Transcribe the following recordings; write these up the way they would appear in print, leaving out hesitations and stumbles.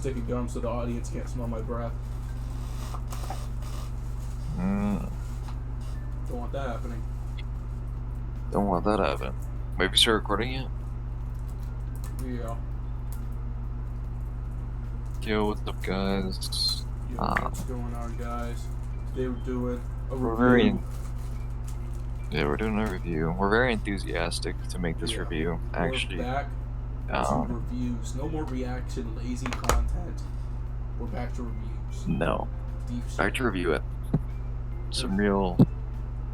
Sticky gum so the audience can't smell my breath. Don't want that happening. Don't want that happening. Maybe start recording it? Yeah. Yo, what's up, guys? Yo, what's going on, guys? Today we're doing a We're review. we're doing a review. We're very enthusiastic to make this review. Actually, we're back to reviews. No more reaction, lazy content. We're back to reviews. No. Deep shit. Back to review it. Some real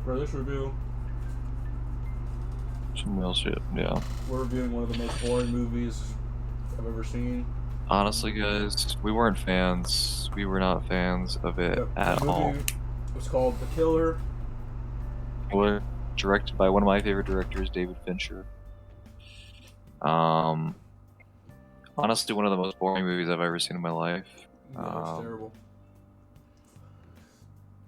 For this review, shit, yeah. we're reviewing one of the most boring movies I've ever seen. Honestly, guys, we weren't fans. We were not fans of it at all. It was called The Killer. We're directed by one of my favorite directors, David Fincher. Honestly, one of the most boring movies I've ever seen in my life. Yeah, it's terrible.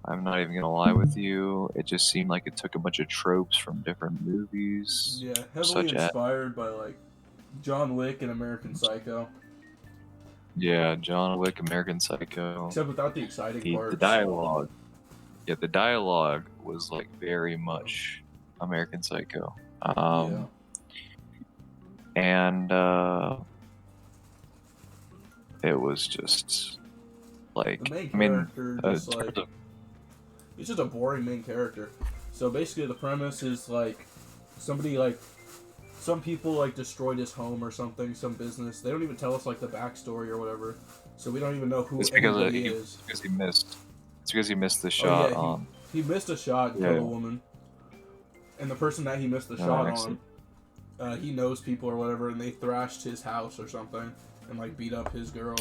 I'm not even gonna lie with you. It just seemed like it took a bunch of tropes from different movies. Yeah, heavily inspired by like John Wick and American Psycho. Yeah, John Wick, American Psycho. Except without the exciting parts. The dialogue. Yeah, the dialogue was like very much American Psycho. Yeah. And it was just like, the main character it's just a boring main character. So basically the premise is like some people like destroyed his home or something, some business. They don't even tell us like the backstory or whatever. So we don't even know who anybody is. Because he missed. It's because he missed the shot on. He missed a shot and killed a woman. And the person that he missed the shot on, he knows people or whatever, and they thrashed his house or something and like beat up his girl.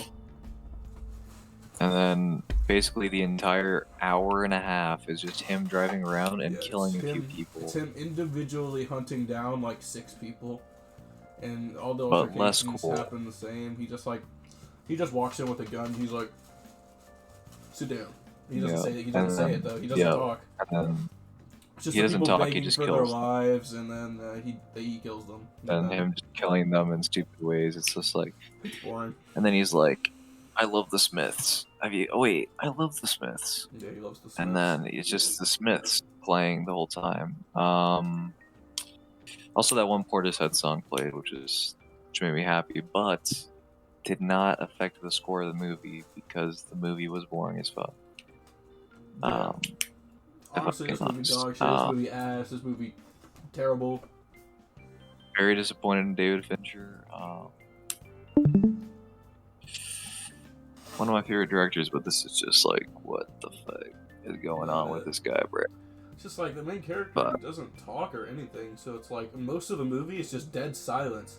And then basically the entire hour and a half is just him driving around and killing a few people. It's him individually hunting down like 6 people, and all the altercations happen the same. He just walks in with a gun. He's like, "Sit down." He doesn't say it. He doesn't say it though. He doesn't talk. It's just he doesn't talk. He just kills their lives, and then he kills them. And him just killing them in stupid ways. It's just like, it's boring. And then he's like, "I love the Smiths." I love the Smiths. Yeah, he loves the Smiths. And then it's just the Smiths playing the whole time. Also, that one Portishead song played, which made me happy, but did not affect the score of the movie because the movie was boring as fuck. Yeah. Honestly, this movie dog shit. This movie ass. This movie terrible. Very disappointed in David Fincher. One of my favorite directors, but this is just like, what the fuck is going on with this guy, bro? It's just like the main character doesn't talk or anything, so it's like most of the movie is just dead silence.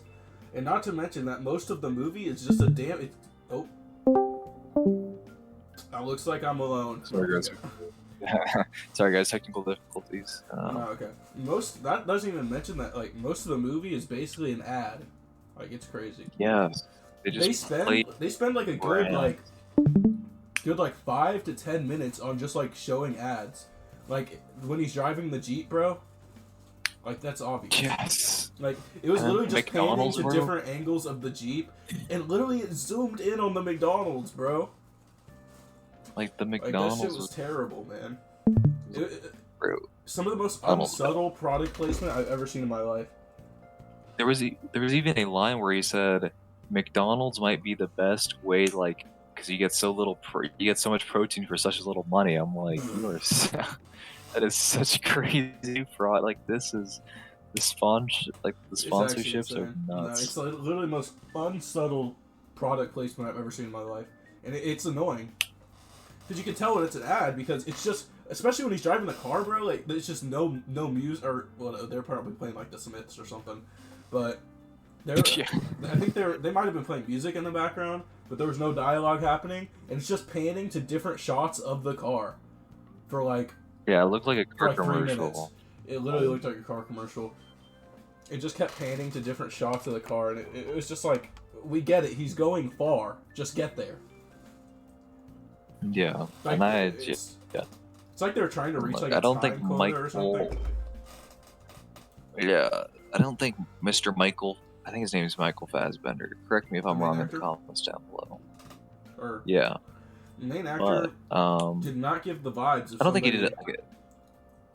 And not to mention that most of the movie is just a damn... That looks like I'm alone. Sorry, guys. Sorry, guys. Technical difficulties. Okay. That doesn't even mention that like most of the movie is basically an ad. Like, it's crazy. Yeah. They spend like a good like 5 to 10 minutes on just like showing ads. Like when he's driving the Jeep, bro. Like, that's obvious. Yes. Like, it was literally just panning to different angles of the Jeep, and literally it zoomed in on the McDonald's, bro. Like the McDonald's. Like, that shit was terrible, man. Some of the most unsubtle product placement I've ever seen in my life. There was even a line where he said, "McDonald's might be the best way, like, because you get so much protein for such little money." I'm like, that is such crazy fraud. Like, the sponsorships are nuts. No, it's literally the most unsubtle product placement I've ever seen in my life, and it's annoying because you can tell when it's an ad because it's just, especially when he's driving the car, bro. Like, there's just no music, or well, they're probably playing like the Smiths or something, but. I think they might have been playing music in the background, but there was no dialogue happening, and it's just panning to different shots of the car for like... Yeah, it looked like a car commercial. It literally looked like a car commercial. It just kept panning to different shots of the car, and it was just like, we get it, he's going far, just get there. Yeah, like, it's like they're trying to reach like a time quota or something. Yeah, I don't think Mr. Michael... I think his name is Michael Fassbender. Correct me if I'm wrong in the comments down below. or Yeah, the main but actor did not give the vibes of I don't think he somebody. did it.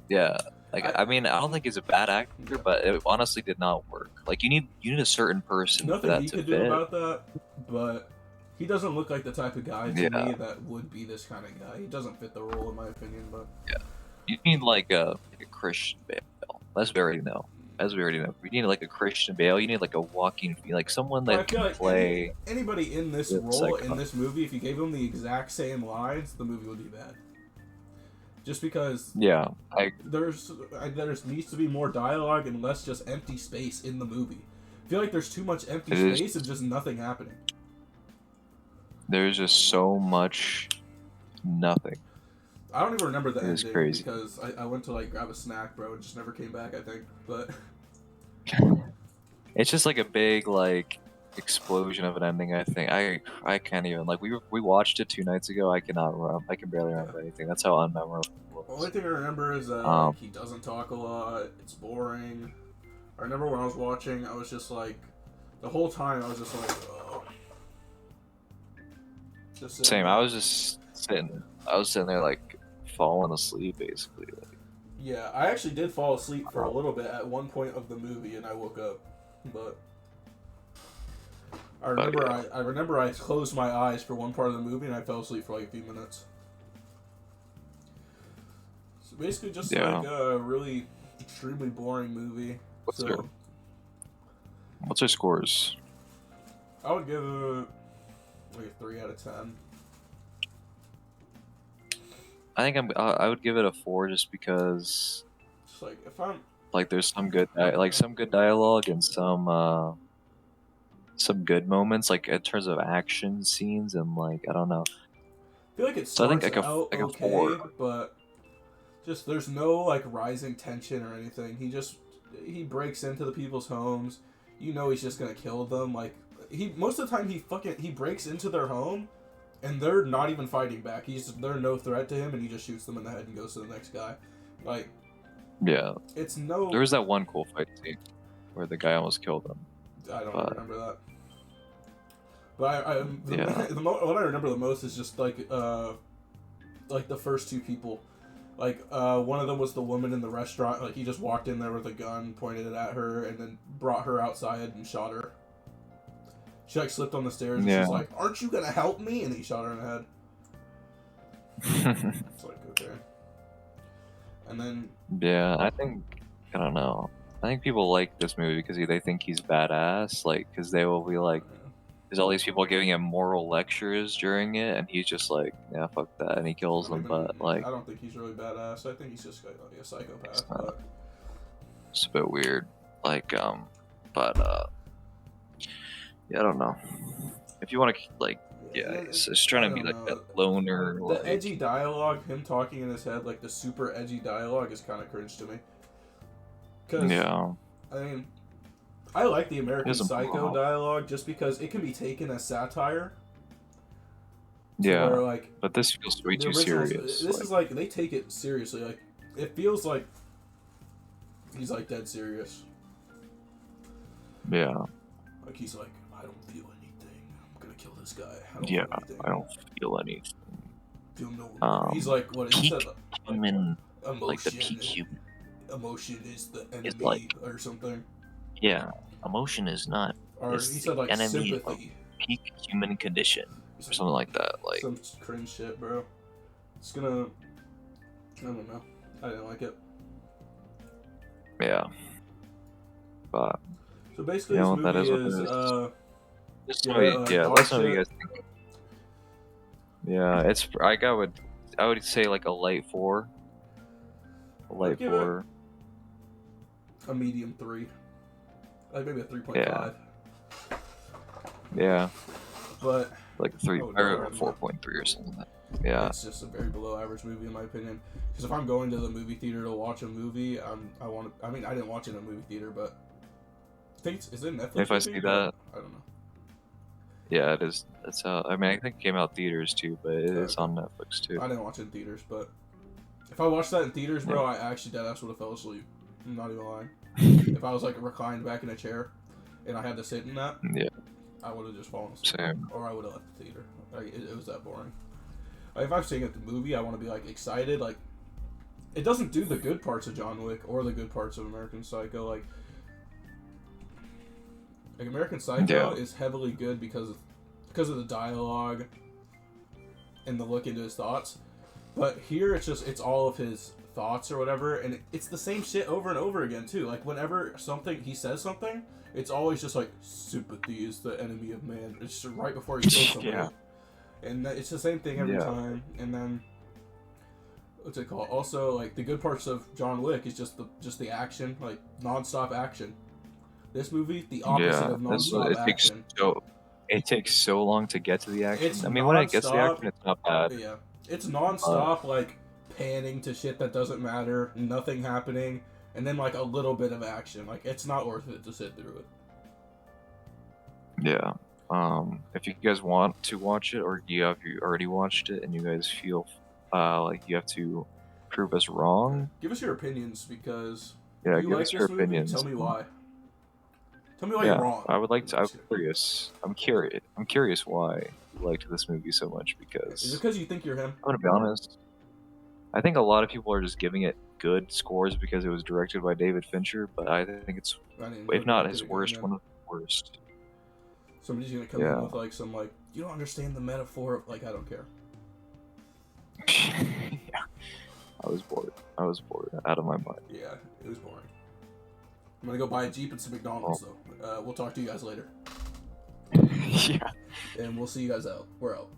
Yeah, I mean, I don't think he's a bad Yeah. actor, but it honestly did not work. Like you need a certain person for Nothing that he to could do fit. about that, but he doesn't look like the type of guy to Yeah, me that would be this kind of guy. He doesn't fit the role, in my opinion. But yeah. You need like a Christian Bale. That's very no. As we already know, you need like a Christian Bale. You need like a Joaquin, like someone but I that feel can like play anybody in this the role in psycho. this movie, if you gave them the exact same lines, the movie would be bad. Just because Yeah, there's needs to be more dialogue and less just empty space in the movie. I feel like there's too much empty it is. space and just nothing happening. There's just so much nothing. I don't even remember the It is ending crazy. because I went to like grab a snack, bro, and just never came back. I think, but It's just like a big like explosion of an ending. I think I can't even like we watched it 2 nights ago. I cannot remember. I can barely remember anything. That's how unmemorable it the only was. thing I remember is that like he doesn't talk a lot. It's boring. I remember when I was watching, I was just like, the whole time I was just like, oh. Just sitting Same. there. I was sitting there like falling asleep basically. Like, Yeah, I actually did fall asleep for a little bit at one point of the movie, and I woke up. But yeah. I remember I closed my eyes for one part of the movie, and I fell asleep for like a few minutes. So basically, just Yeah. like a really extremely boring movie. What's our scores? I would give it like a 3 out of 10. I think I would give it a 4 just because Just like if I'm like there's some good some good dialogue and some good moments like in terms of action scenes and like I don't know. I feel like it So I think starts out like a 4. okay, but just there's no like rising tension or anything. He breaks into the people's homes. You know he's just gonna kill them. Like he most of the time he breaks into their home, and they're not even fighting back. They're no threat to him, and he just shoots them in the head and goes to the next guy. Like Yeah. it's no. There was that one cool fight scene where the guy almost killed him. I don't But remember that. But yeah. What I remember the most is just like the first two people. Like, one of them was the woman in the restaurant. Like, he just walked in there with a gun, pointed it at her, and then brought her outside and shot her. She, like, slipped on the stairs, and Yeah. she's like, "Aren't you gonna help me?" And he shot her in the head. It's like, okay. And then... Yeah, I don't know. I think people like this movie because they think he's badass, like, because they will be like, there's all these people giving him moral lectures during it, and he's just like, yeah, fuck that, and he kills them, but, like... I don't think he's really badass. I think he's just like a psychopath, but... It's a bit weird. Like, but, yeah, I don't know. If you want to, like, yeah, it's trying to be like that loner. The edgy dialogue, him talking in his head, like the super edgy dialogue, is kind of cringe to me. Cause, yeah. I mean, I like the American Psycho dialogue just because it can be taken as satire. Yeah, where, like, but this feels way too serious. This is like, they take it seriously. Like, it feels like he's like dead serious. Yeah. Like, he's like, I don't feel anything. I'm gonna kill this guy. I don't feel anything. Feel no. He's like, what? He said, human, like the peak human. Emotion is the enemy, like, or something. Yeah, emotion is not. Or he said like enemy sympathy. Peak human condition, or something like that. Like some cringe shit, bro. It's gonna. I don't know. I didn't like it. Yeah. But. So basically, this movie is. Let's know what you guys think. Yeah, it's. I would say like a light 4. A light 4. A medium 3. Like maybe a 3.5. Yeah. Yeah. But like a 3 or 4.3 or something. Yeah. It's just a very below average movie in my opinion. Because if I'm going to the movie theater to watch a movie, I didn't watch it in a movie theater, but I think is it Netflix? If I see that, I don't know. Yeah, it is. It's I mean, I think it came out theaters too, but it is on Netflix too. I didn't watch it in theaters, but if I watched that in theaters, bro, I actually deadass would have fell asleep. I'm not even lying. If I was like reclined back in a chair and I had to sit in that, yeah, I would have just fallen asleep. Same. Or I would have left the theater. Like, it was that boring. Like, if I'm seeing it the movie, I want to be like excited. Like, it doesn't do the good parts of John Wick or the good parts of American Psycho. Like American Psycho is heavily good because of the dialogue and the look into his thoughts. But here it's all of his thoughts or whatever, and it's the same shit over and over again too. Like whenever he says something, it's always just like sympathy is the enemy of man. It's just right before he kills somebody. Yeah. And it's the same thing every time. And then what's it called? Also, like the good parts of John Wick is just the action, like non-stop action. This movie, the opposite of non-stop action. It takes so long to get to the action. It's when it gets to the action, it's not bad. Yeah, it's non-stop, like panning to shit that doesn't matter, nothing happening, and then like a little bit of action. Like it's not worth it to sit through it. Yeah. If you guys want to watch it, or you already watched it, and you guys feel like you have to prove us wrong, give us your opinions because give like us your opinions. Tell me why. Tell me why you're wrong. I would like to. I'm curious. I'm curious why you liked this movie so much. Because is it because you think you're him? I'm gonna be honest. I think a lot of people are just giving it good scores because it was directed by David Fincher, but I think it's, if not his worst, one of the worst. Somebody's gonna come in with like some like, you don't understand the metaphor of like, I don't care. Yeah, I was bored out of my mind. Yeah, it was boring. I'm gonna go buy a Jeep and some McDonald's though. We'll talk to you guys later. Yeah. And we'll see you guys out. We're out.